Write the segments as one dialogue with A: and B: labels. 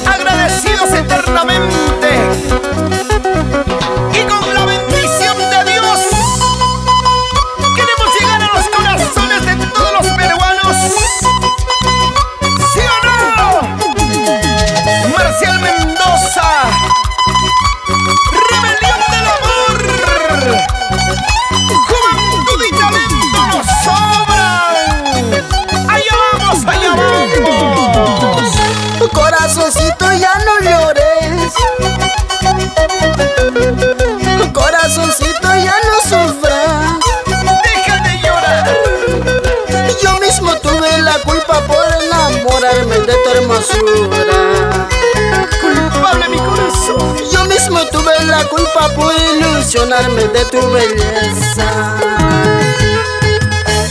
A: Agradecidos eternamente y con la bendición de Dios queremos llegar a los corazones de todos los peruanos. ¿Sí o no? Marcial Mendoza, Rebelión del Amor. Juventud y talento nos sobran. Allá vamos, allá vamos.
B: Corazoncito, ya no llores. Corazoncito, ya no sufras.
A: Deja de llorar.
B: Yo mismo tuve la culpa por enamorarme de tu hermosura.
A: Culpable mi corazón.
B: Yo mismo tuve la culpa por ilusionarme de tu belleza.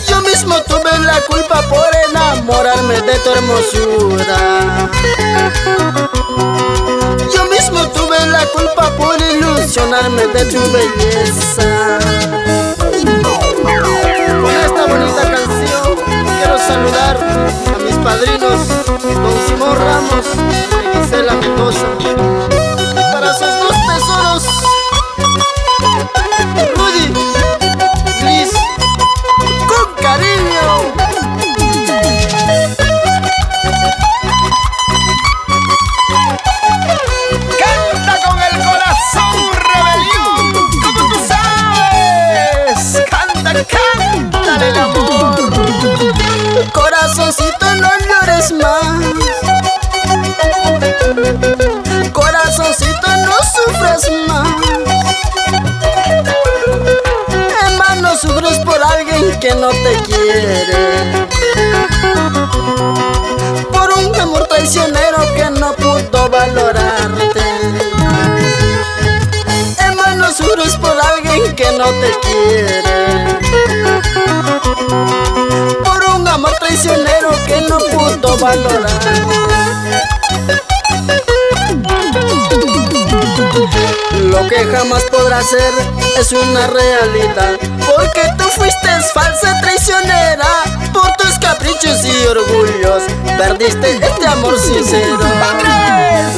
B: Yo mismo tuve la culpa por enamorarme de tu hermosura. Yo mismo tuve la culpa por ilusionarme de tu belleza. Con esta bonita canción quiero saludar a mis padrinos, don Simón Ramos y Gisela Mendoza. Para sus dos tesoros, Rudy, Liz, con cariño.
A: Canta con el corazón, rebelión, como tú sabes. Canta, cántale el amor.
B: Corazoncito, no llores más. Corazoncito, no sufras más. Hermano, sufres por alguien que no te quiere, por un amor traicionero que no pudo valorarte. Hermano, sufres por alguien que no te quiere, por un amor traicionero que no pudo valorarte. Lo que jamás podrás ser es una realidad, porque tú fuiste falsa traicionera. Por tus caprichos y orgullos perdiste este amor sincero.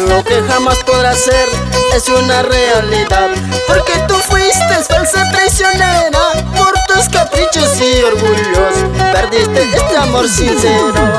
B: Lo que jamás podrás ser es una realidad, porque tú fuiste falsa traicionera. Por tus caprichos y orgullos perdiste este amor sincero.